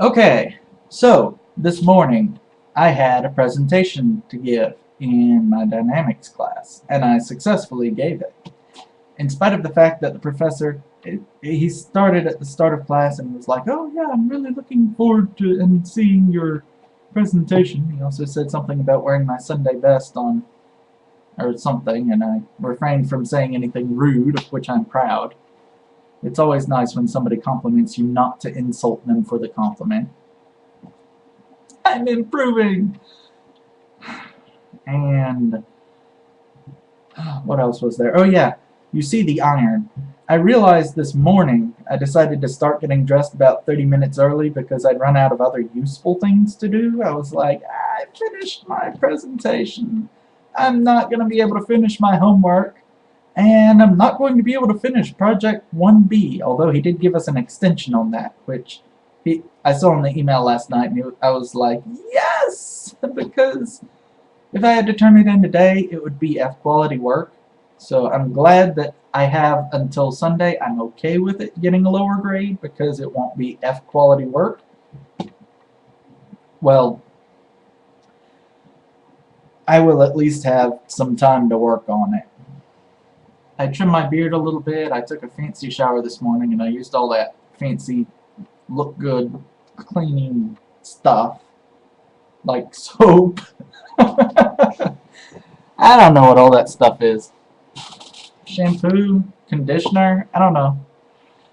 Okay, so this morning I had a presentation to give in my dynamics class, and I successfully gave it. In spite of the fact that the professor, he started at the start of class and was like, "Oh yeah, I'm really looking forward to and seeing your presentation." He also said something about wearing my Sunday best on or something, and I refrained from saying anything rude, of which I'm proud. It's always nice when somebody compliments you not to insult them for the compliment. I'm improving! And what else was there? Oh yeah, you see the iron. I realized this morning I decided to start getting dressed about 30 minutes early because I'd run out of other useful things to do. I was like, I finished my presentation. I'm not going to be able to finish my homework. And I'm not going to be able to finish Project 1B, although he did give us an extension on that, which I saw in the email last night, and I was like, yes! Because if I had to turn it in today, it would be F-quality work. So I'm glad that I have until Sunday. I'm okay with it getting a lower grade because it won't be F-quality work. Well, I will at least have some time to work on it. I trimmed my beard a little bit. I took a fancy shower this morning, and I used all that fancy, look good, cleaning stuff, like soap. I don't know what all that stuff is. Shampoo, conditioner, I don't know.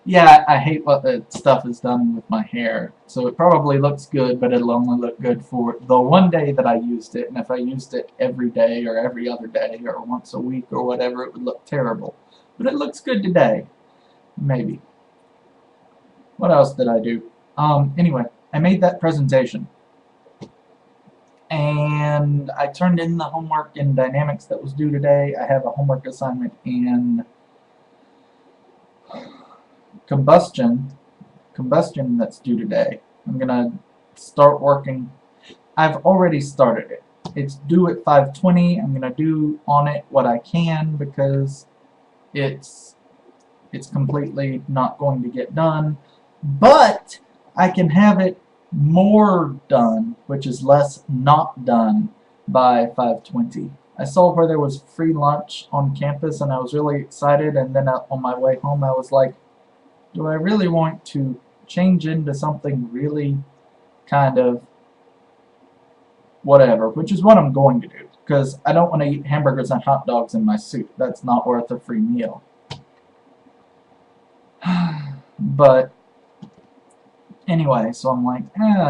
Yeah, I hate what that stuff has done with my hair. So it probably looks good, but it'll only look good for the one day that I used it. And if I used it every day or every other day or once a week or whatever, it would look terrible. But it looks good today. Maybe. What else did I do? Anyway, I made that presentation. And I turned in the homework in dynamics that was due today. I have a homework assignment in combustion that's due today. I'm gonna start working. I've already started it. It's due at 5:20. I'm gonna do on it what I can because it's completely not going to get done, but I can have it more done, which is less not done, by 5:20. I saw where there was free lunch on campus and I was really excited, and then on my way home I was like, do I really want to change into something really kind of whatever, which is what I'm going to do, because I don't want to eat hamburgers and hot dogs in my suit. That's not worth a free meal. But anyway, so I'm like,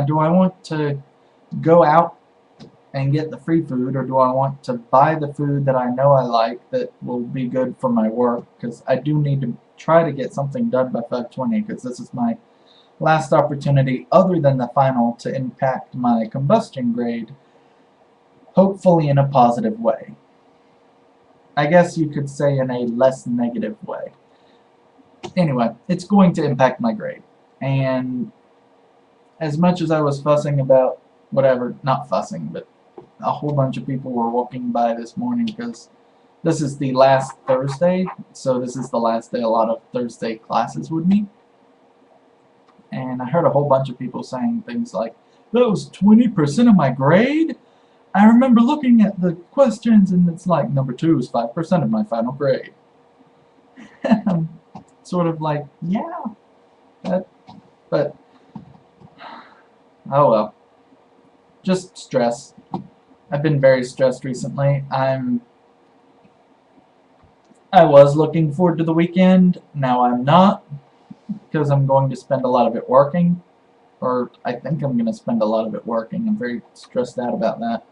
do I want to go out and get the free food, or do I want to buy the food that I know I like that will be good for my work? Because I do need to try to get something done by 5:20, because this is my last opportunity other than the final to impact my combustion grade, hopefully in a positive way. I guess you could say in a less negative way. Anyway, it's going to impact my grade. And as much as I was fussing about whatever, not fussing, but a whole bunch of people were walking by this morning because this is the last Thursday, so this is the last day a lot of Thursday classes would meet. And I heard a whole bunch of people saying things like, that was 20% of my grade? I remember looking at the questions and it's like, number 2 is 5% of my final grade. I'm sort of like, yeah, but, oh well. Just stress. I've been very stressed recently. I was looking forward to the weekend. Now I'm not, because I'm going to spend a lot of it working. Or I think I'm going to spend a lot of it working. I'm very stressed out about that.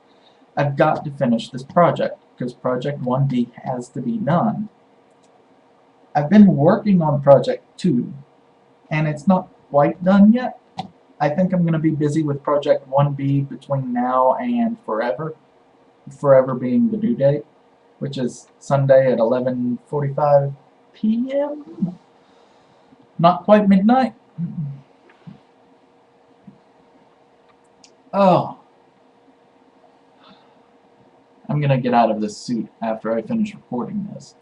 I've got to finish this project, because Project 1B has to be done. I've been working on Project 2, and it's not quite done yet. I think I'm going to be busy with Project 1B between now and forever. Forever being the due date, which is Sunday at 11:45 p.m. Not quite midnight. Oh. I'm going to get out of this suit after I finish recording this.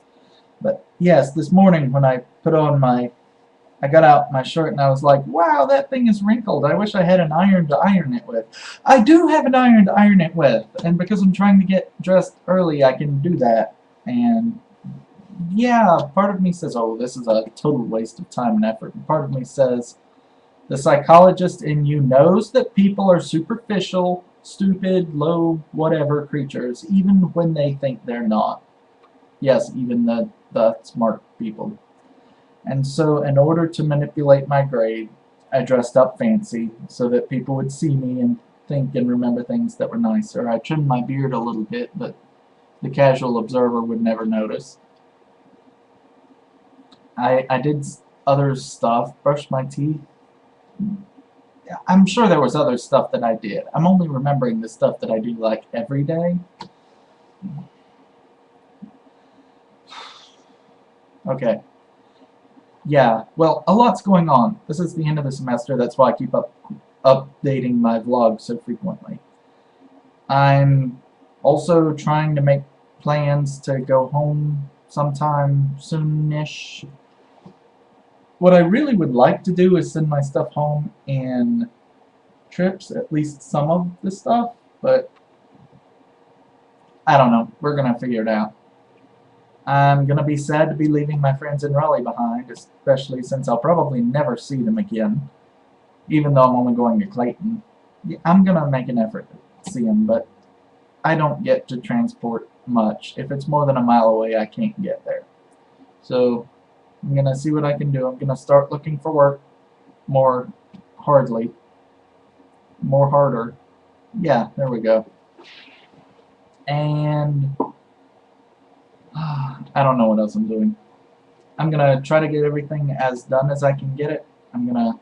But yes, this morning when I put on my I got out my shirt and I was like, wow, that thing is wrinkled. I wish I had an iron to iron it with. I do have an iron to iron it with, and because I'm trying to get dressed early, I can do that. And yeah, part of me says, oh, this is a total waste of time and effort. And part of me says, the psychologist in you knows that people are superficial, stupid, low, whatever creatures, even when they think they're not. Yes, even the smart people. And so, in order to manipulate my grade, I dressed up fancy so that people would see me and think and remember things that were nicer. I trimmed my beard a little bit, but the casual observer would never notice. I did other stuff, brushed my teeth. I'm sure there was other stuff that I did. I'm only remembering the stuff that I do like every day. Okay. Yeah, well, a lot's going on. This is the end of the semester, that's why I keep updating my vlog so frequently. I'm also trying to make plans to go home sometime soonish. What I really would like to do is send my stuff home in trips, at least some of the stuff, but I don't know. We're gonna figure it out. I'm gonna be sad to be leaving my friends in Raleigh behind, especially since I'll probably never see them again, even though I'm only going to Clayton. Yeah, I'm gonna make an effort to see them, but I don't get to transport much. If it's more than a mile away, I can't get there. So I'm gonna see what I can do. I'm gonna start looking for work more harder. Yeah, there we go. And I don't know what else I'm doing. I'm gonna try to get everything as done as I can get it. I'm gonna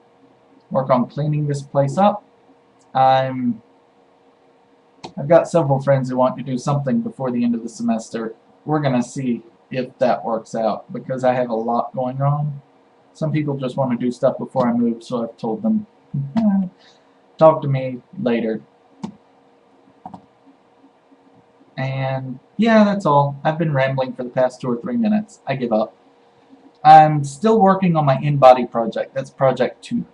work on cleaning this place up. I've got several friends who want to do something before the end of the semester. We're gonna see if that works out because I have a lot going on. Some people just want to do stuff before I move, so I've told them, talk to me later. And yeah, that's all. I've been rambling for the past 2 or 3 minutes. I give up. I'm still working on my in-body project. That's project 2.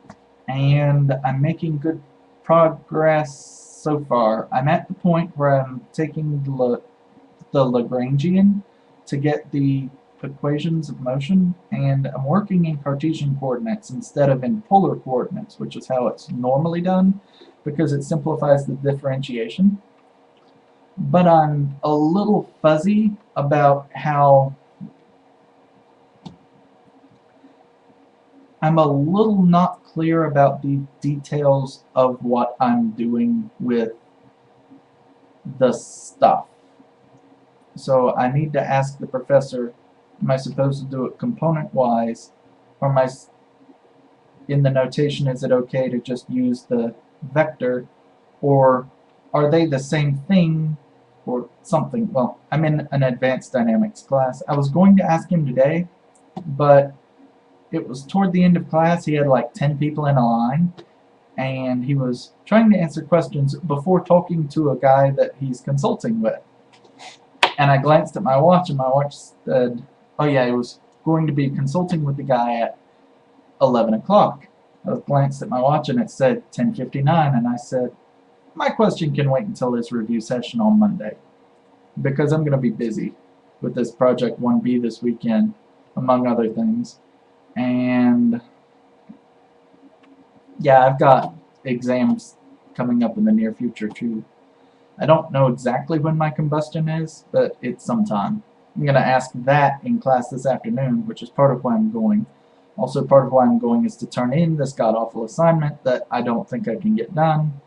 And I'm making good progress so far. I'm at the point where I'm taking the Lagrangian to get the equations of motion, and I'm working in Cartesian coordinates instead of in polar coordinates, which is how it's normally done, because it simplifies the differentiation. But I'm a little fuzzy about how I'm a little not clear about the details of what I'm doing with the stuff. So I need to ask the professor, am I supposed to do it component-wise, or am I, in the notation, is it okay to just use the vector, or are they the same thing, or something? Well, I'm in an advanced dynamics class. I was going to ask him today, but it was toward the end of class. He had like 10 people in a line, and he was trying to answer questions before talking to a guy that he's consulting with. And I glanced at my watch, and my watch said, oh yeah, he was going to be consulting with the guy at 11 o'clock. I glanced at my watch, and it said 10:59, and I said, my question can wait until this review session on Monday, because I'm going to be busy with this Project 1B this weekend, among other things. And yeah, I've got exams coming up in the near future too. I don't know exactly when my combustion is, but it's sometime. I'm going to ask that in class this afternoon, which is part of why I'm going. Also, part of why I'm going is to turn in this god-awful assignment that I don't think I can get done.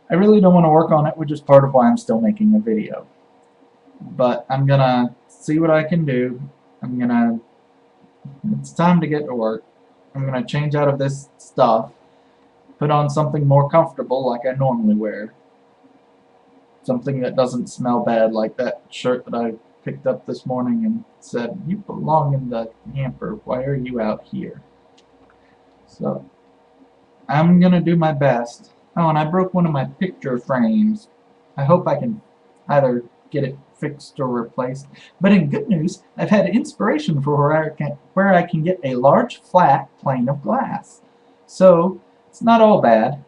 I really don't want to work on it, which is part of why I'm still making a video. But I'm going to see what I can do. It's time to get to work. I'm going to change out of this stuff, put on something more comfortable like I normally wear. Something that doesn't smell bad, like that shirt that I picked up this morning and said, you belong in the hamper, why are you out here? So I'm gonna do my best. Oh, and I broke one of my picture frames. I hope I can either get it fixed or replaced. But in good news, I've had inspiration for where I can get a large flat plane of glass. So it's not all bad.